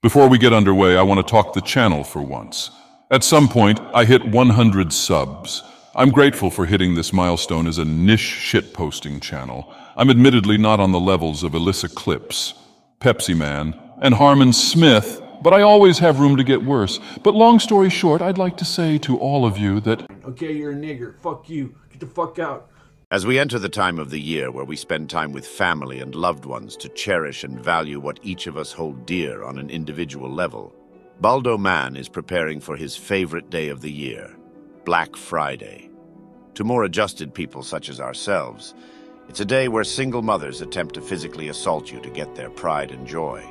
Before we get underway, I want to talk the channel for once. At some point, I hit 100 subs. I'm grateful for hitting this milestone as a niche shitposting channel. I'm admittedly not on the levels of Alyssa Clips, Pepsi Man, and Harmon Smith, but I always have room to get worse. But long story short, I'd like to say to all of you that... Okay, you're a nigger. Fuck you. Get the fuck out. As we enter the time of the year where we spend time with family and loved ones to cherish and value what each of us hold dear on an individual level, Baldo Man is preparing for his favorite day of the year, Black Friday. To more adjusted people such as ourselves, it's a day where single mothers attempt to physically assault you to get their pride and joy.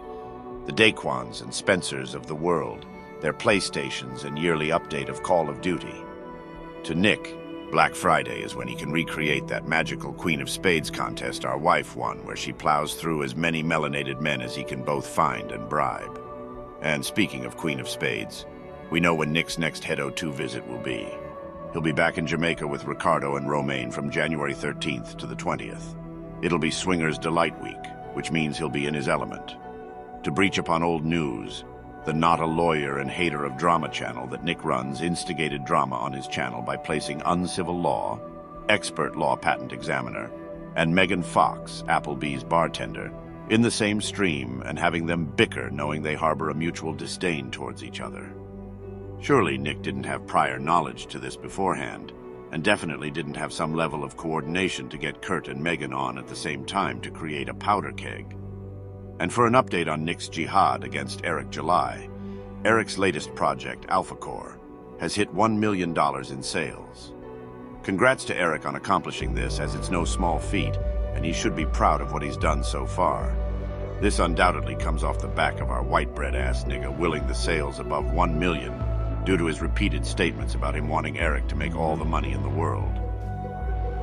The Daquans and Spencers of the world, their PlayStations and yearly update of Call of Duty. To Nick, Black Friday is when he can recreate that magical Queen of Spades contest our wife won, where she plows through as many melanated men as he can both find and bribe. And speaking of Queen of Spades, we know when Nick's next Head 02 visit will be. He'll be back in Jamaica with Ricardo and Romaine from January 13th to the 20th. It'll be Swingers Delight Week, which means he'll be in his element. To breach upon old news, the Not a Lawyer and Hater of Drama channel that Nick runs instigated drama on his channel by placing Uncivil Law, Expert Law Patent Examiner, and Megan Fox, Applebee's bartender, in the same stream and having them bicker knowing they harbor a mutual disdain towards each other. Surely Nick didn't have prior knowledge to this beforehand, and definitely didn't have some level of coordination to get Kurt and Megan on at the same time to create a powder keg. And for an update on Nick's jihad against Eric July, Eric's latest project, Alpha Core, has hit $1 million in sales. Congrats to Eric on accomplishing this, as it's no small feat, and he should be proud of what he's done so far. This undoubtedly comes off the back of our white bread ass nigga willing the sales above 1 million due to his repeated statements about him wanting Eric to make all the money in the world.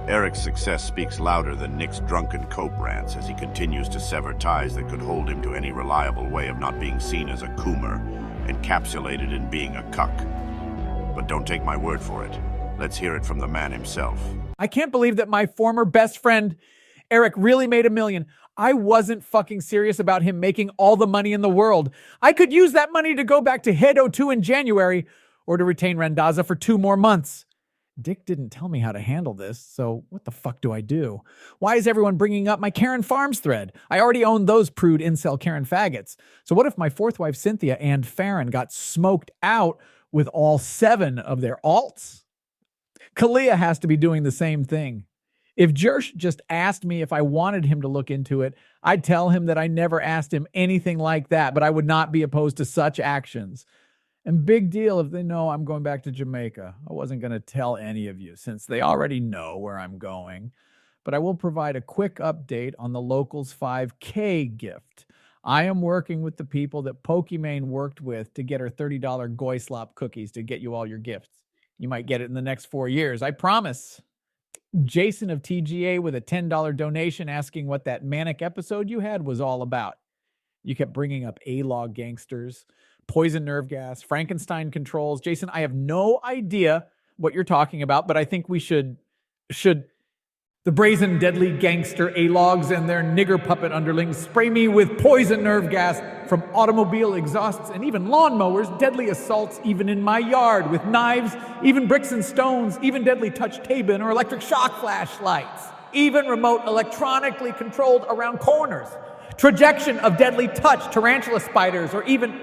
Eric's success speaks louder than Nick's drunken cope rants as he continues to sever ties that could hold him to any reliable way of not being seen as a coomer, encapsulated in being a cuck. But don't take my word for it. Let's hear it from the man himself. I can't believe that my former best friend, Eric, really made $1 million. I wasn't fucking serious about him making all the money in the world. I could use that money to go back to Head 02 in January or to retain Randazza for 2 more months. Dick didn't tell me how to handle this, so what the fuck do I do? Why is everyone bringing up my Karen Farms thread? I already own those prude incel Karen faggots. So what if my fourth wife Cynthia and Farron got smoked out with all 7 of their alts? Kalia has to be doing the same thing. If Jersh just asked me if I wanted him to look into it, I'd tell him that I never asked him anything like that, but I would not be opposed to such actions. And big deal if they know I'm going back to Jamaica. I wasn't going to tell any of you since they already know where I'm going. But I will provide a quick update on the Locals 5K gift. I am working with the people that Pokimane worked with to get her $30 Goyslop cookies to get you all your gifts. You might get it in the next 4 years, I promise. Jason of TGA with a $10 donation asking what that manic episode you had was all about. You kept bringing up A-Log gangsters, poison nerve gas, Frankenstein controls. Jason, I have no idea what you're talking about, but I think we should the brazen deadly gangster A-Logs and their nigger puppet underlings spray me with poison nerve gas from automobile exhausts and even lawnmowers, deadly assaults even in my yard with knives, even bricks and stones, even deadly touch tabin or electric shock flashlights, even remote electronically controlled around corners, trajection of deadly touch tarantula spiders, or even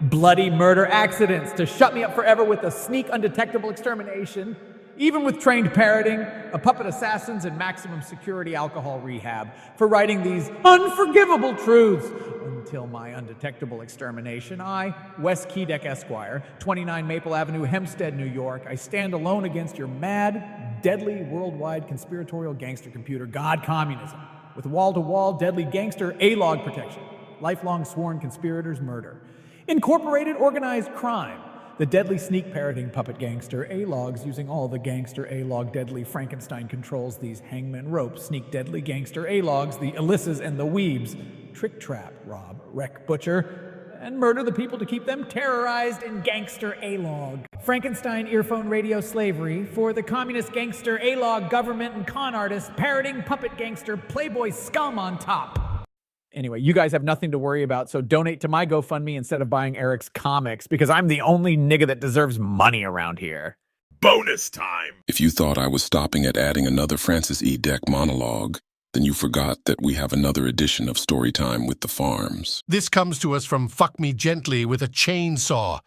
bloody murder accidents to shut me up forever with a sneak undetectable extermination, even with trained parroting, a puppet assassins, and maximum security alcohol rehab for writing these unforgivable truths. Until my undetectable extermination, I, Wes Kedeck Esquire, 29 Maple Avenue, Hempstead, New York, I stand alone against your mad, deadly, worldwide conspiratorial gangster computer, God Communism, with wall-to-wall deadly gangster A-Log protection, lifelong sworn conspirators murder, incorporated organized crime, the deadly sneak parroting puppet gangster A-Logs using all the gangster A-Log deadly Frankenstein controls, these hangman ropes, sneak deadly gangster A-Logs, the Alyssas and the Weebs, trick trap, rob, wreck, butcher, and murder the people to keep them terrorized in gangster A-Log. Frankenstein earphone radio slavery for the communist gangster A-Log government and con artist parroting puppet gangster playboy scum on top. Anyway, you guys have nothing to worry about, so donate to my GoFundMe instead of buying Eric's comics, because I'm the only nigga that deserves money around here. Bonus time! If you thought I was stopping at adding another Francis E. Deck monologue, then you forgot that we have another edition of Storytime with the Farms. This comes to us from Fuck Me Gently with a chainsaw.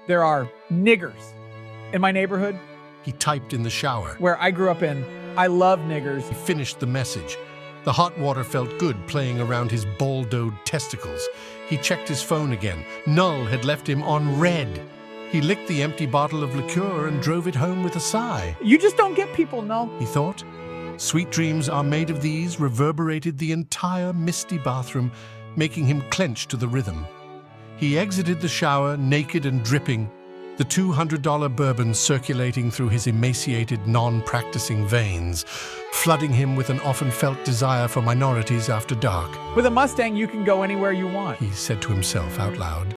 There are niggers in my neighborhood. He typed in the shower. Where I grew up in, I love niggers. He finished the message. The hot water felt good playing around his baldowed testicles. He checked his phone again. Null had left him on red. He licked the empty bottle of liqueur and drove it home with a sigh. You just don't get people, Null. He thought. Sweet dreams are made of these reverberated the entire misty bathroom, making him clench to the rhythm. He exited the shower, naked and dripping, the $200 bourbon circulating through his emaciated, non-practicing veins, flooding him with an often-felt desire for minorities after dark. With a Mustang, you can go anywhere you want. He said to himself out loud.